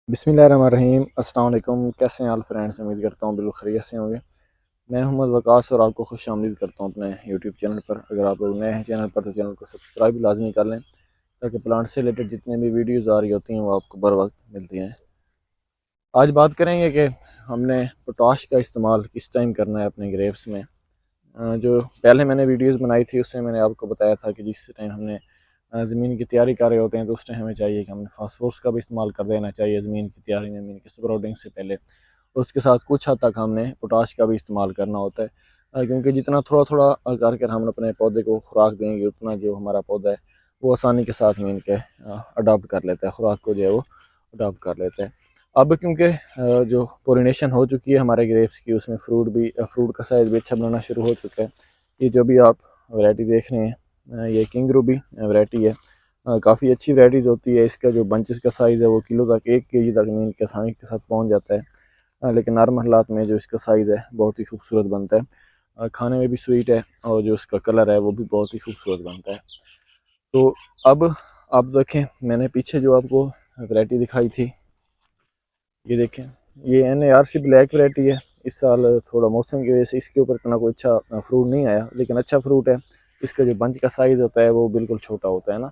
बिस्मिल्लाहिर्रहमानिर्रहीम। अस्सलाम वालेकुम। कैसे हैं आप फ्रेंड्स? उम्मीद करता हूँ बिल्कुल खैरियत से होंगे। मैं मोहम्मद वकास और आपको खुश आमदीद करता हूँ अपने यूट्यूब चैनल पर। अगर आप लोग नए हैं चैनल पर तो चैनल को सब्सक्राइब लाजमी कर लें ताकि प्लांट से रिलेटेड जितने भी वीडियोज़ आ रही होती हैं वो आपको बर वक्त मिलती हैं। आज बात करेंगे कि हमने पोटाश का इस्तेमाल किस टाइम करना है अपने ग्रेप्स में। जो पहले मैंने वीडियोज़ बनाई थी उसमें मैंने आपको बताया था कि जिस टाइम हमने ज़मीन की तैयारी कर रहे होते हैं तो उस टाइम हमें चाहिए कि हमने फास्फोरस का भी इस्तेमाल कर देना चाहिए ज़मीन की तैयारी में, ज़मीन की स्प्राउटिंग से पहले। उसके साथ कुछ हद तक हमने पोटाश का भी इस्तेमाल करना होता है, क्योंकि जितना थोड़ा थोड़ा करके हम अपने पौधे को खुराक देंगे उतना जो हमारा पौधा है वो आसानी के साथ ज़मीन के अडॉप्ट कर लेता है, खुराक को जो है वो अडॉप्ट कर लेता है। अब क्योंकि जो पोलिनेशन हो चुकी है हमारे ग्रेप्स की, उसमें फ्रूट का साइज़ भी अच्छा बनाना शुरू हो चुका है। ये जो भी आप वैरायटी देख रहे हैं ये किंग रूबी वैरायटी है। काफ़ी अच्छी वैरायटीज़ होती है। इसका जो बंचेस का साइज़ है वो किलो तक 1 kg तक मीन के आसानी के साथ पहुंच जाता है। लेकिन नॉर्मल हालात में जो इसका साइज़ है बहुत ही खूबसूरत बनता है। खाने में भी स्वीट है और जो इसका कलर है वो भी बहुत ही खूबसूरत बनता है। तो अब आप देखें, मैंने पीछे जो आपको वैरायटी दिखाई थी, ये देखें, ये NARC ब्लैक वैरायटी है। इस साल थोड़ा मौसम की वजह से इसके ऊपर इतना कोई अच्छा फ्रूट नहीं आया, लेकिन अच्छा फ्रूट है। इसका जो बंच का साइज़ होता है वो बिल्कुल छोटा होता है ना।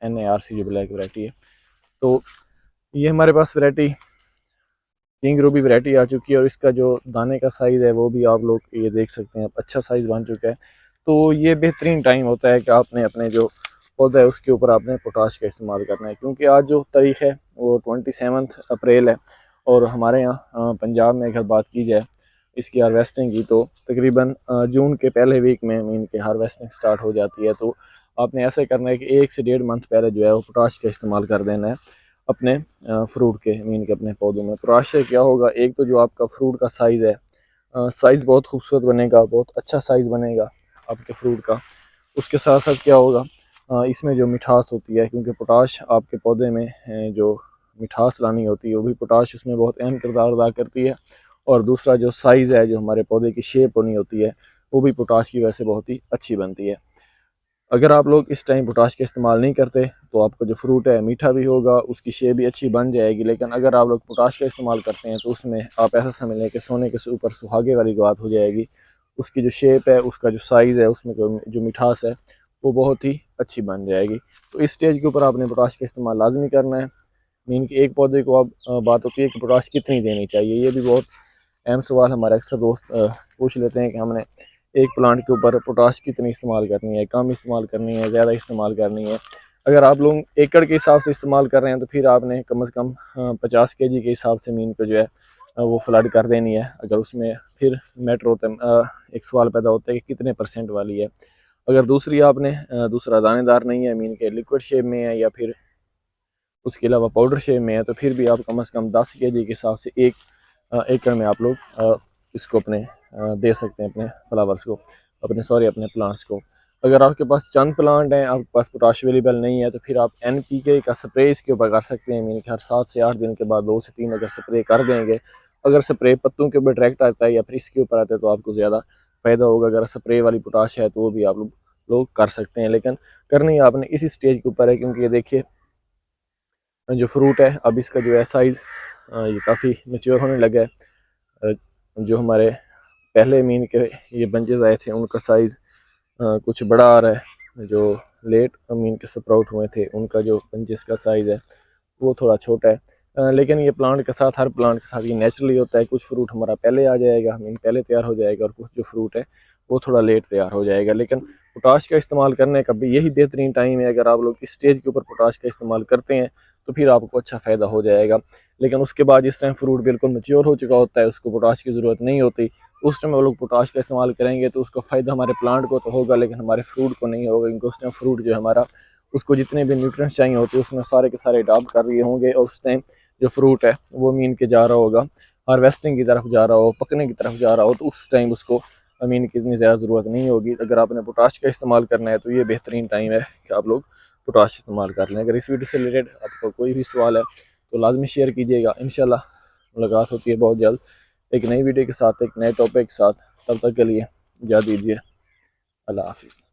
NARC जो ब्लैक वैरायटी है, तो ये हमारे पास वैरायटी किंग रूबी वैरायटी आ चुकी है और इसका जो दाने का साइज़ है वो भी आप लोग ये देख सकते हैं, अच्छा साइज़ बन चुका है। तो ये बेहतरीन टाइम होता है कि आपने अपने जो पौधा है उसके ऊपर आपने पोटाश का इस्तेमाल करना है, क्योंकि आज जो तारीख है वो 27 अप्रैल है और हमारे यहाँ पंजाब में अगर बात की जाए इसकी हार्वेस्टिंग की तो तकरीबन जून के पहले वीक में मीन की हार्वेस्टिंग स्टार्ट हो जाती है। तो आपने ऐसे करना है कि 1 से 1.5 मंथ पहले जो है वो पोटाश का इस्तेमाल कर देना है अपने फ्रूट के, मीन के अपने पौधों में। पोटाश से क्या होगा, एक तो जो आपका फ्रूट का साइज़ है, साइज़ बहुत खूबसूरत बनेगा, बहुत अच्छा साइज़ बनेगा आपके फ्रूट का। उसके साथ साथ क्या होगा, इसमें जो मिठास होती है, क्योंकि पोटाश आपके पौधे में जो मिठास लानी होती है वो भी पोटाश उसमें बहुत अहम किरदार अदा करती है। और दूसरा जो साइज़ है, जो हमारे पौधे की शेप होनी होती है, वो भी पोटाश की वजह से बहुत ही अच्छी बनती है। अगर आप लोग इस टाइम पोटाश का इस्तेमाल नहीं करते तो आपका जो फ्रूट है मीठा भी होगा, उसकी शेप भी अच्छी बन जाएगी। लेकिन अगर आप लोग पोटाश का इस्तेमाल करते हैं तो उसमें आप ऐसा समझ लें कि सोने के ऊपर सुहागे वाली बात हो जाएगी। उसकी जो शेप है, उसका जो साइज़ है, उसमें जो मिठास है वो बहुत ही अच्छी बन जाएगी। तो इस स्टेज के ऊपर आपने पोटाश का इस्तेमाल लाजमी करना है। मीन कि एक पौधे को अब बात होती है कि पोटाश कितनी देनी चाहिए, ये भी बहुत अहम सवाल हमारे अक्सर दोस्त पूछ लेते हैं कि हमने एक प्लांट के ऊपर पोटाश कितनी इस्तेमाल करनी है, कम इस्तेमाल करनी है, ज़्यादा इस्तेमाल करनी है। अगर आप लोग एकड़ के हिसाब से इस्तेमाल कर रहे हैं तो फिर आपने कम से कम 50 kg के हिसाब से मीन को जो है वो फ्लड कर देनी है। अगर उसमें फिर मैटर होता है, एक सवाल पैदा होता है कि कितने परसेंट वाली है। अगर दूसरी आपने दूसरा दानेदार नहीं है, मीन के लिक्विड शेप में है या फिर उसके अलावा पाउडर शेप में है, तो फिर भी आप कम से कम 10 kg के हिसाब से एक एकड़ में आप लोग इसको अपने दे सकते हैं, अपने फ्लावर्स को, अपने प्लांट्स को। अगर आपके पास चंद प्लांट हैं, आपके पास पोटाश अवेलेबल नहीं है, तो फिर आप NPK का स्प्रे इसके ऊपर कर सकते हैं। मीन कि हर 7 से 8 दिन के बाद 2 से 3 अगर स्प्रे कर देंगे, अगर स्प्रे पत्तों के ऊपर डायरेक्ट आता है या फिर इसके ऊपर आता है तो आपको ज़्यादा फ़ायदा होगा। अगर स्प्रे वाली पोटाश है तो वो भी आप लोग कर सकते हैं, लेकिन करनी आपने इसी स्टेज के ऊपर है, क्योंकि ये देखिए जो फ्रूट है अब इसका जो है साइज़ ये काफ़ी मेच्योर होने लगा है। जो हमारे पहले मीन के ये बंचेस आए थे उनका साइज़ कुछ बड़ा आ रहा है। जो लेट मीन के स्प्राउट हुए थे उनका जो बंचेस का साइज़ है वो थोड़ा छोटा है। लेकिन ये प्लांट के साथ, हर प्लांट के साथ ये नेचुरली होता है। कुछ फ्रूट हमारा पहले आ जाएगा, मीन पहले तैयार हो जाएगा, और कुछ जो फ्रूट है वो थोड़ा लेट तैयार हो जाएगा। लेकिन पोटाश का इस्तेमाल करने का भी यही बेहतरीन टाइम है। अगर आप लोग इस स्टेज के ऊपर पोटाश का इस्तेमाल करते हैं तो फिर आपको अच्छा फ़ायदा हो जाएगा। लेकिन उसके बाद जिस टाइम फ्रूट बिल्कुल मैच्योर हो चुका होता है, उसको पोटाश की ज़रूरत नहीं होती, उस टाइम वो लोग पोटाश का इस्तेमाल करेंगे तो उसका फ़ायदा हमारे प्लांट को तो होगा लेकिन हमारे फ्रूट को नहीं होगा, क्योंकि उस टाइम फ्रूट जो है हमारा, उसको जितने भी न्यूट्रिएंट्स चाहिए होते हैं उसमें सारे के सारे अडॉप्ट कर रहे होंगे, और उस टाइम जो फ्रूट है वो मीन के जा रहा होगा, हार्वेस्टिंग की तरफ जा रहा हो, पकने की तरफ जा रहा हो, तो उस टाइम उसको मीन की इतनी ज़्यादा ज़रूरत नहीं होगी। अगर आपने पोटाश का इस्तेमाल करना है तो ये बेहतरीन टाइम है कि आप लोग पोटाश इस्तेमाल कर लें। अगर इस वीडियो से रिलेटेड आपको कोई भी सवाल है तो लाजमी शेयर कीजिएगा। इंशाल्लाह मुलाकात होती है बहुत जल्द एक नई वीडियो के साथ, एक नए टॉपिक के साथ। तब तक के लिए इजाज़त दीजिए। अल्लाह हाफिज़।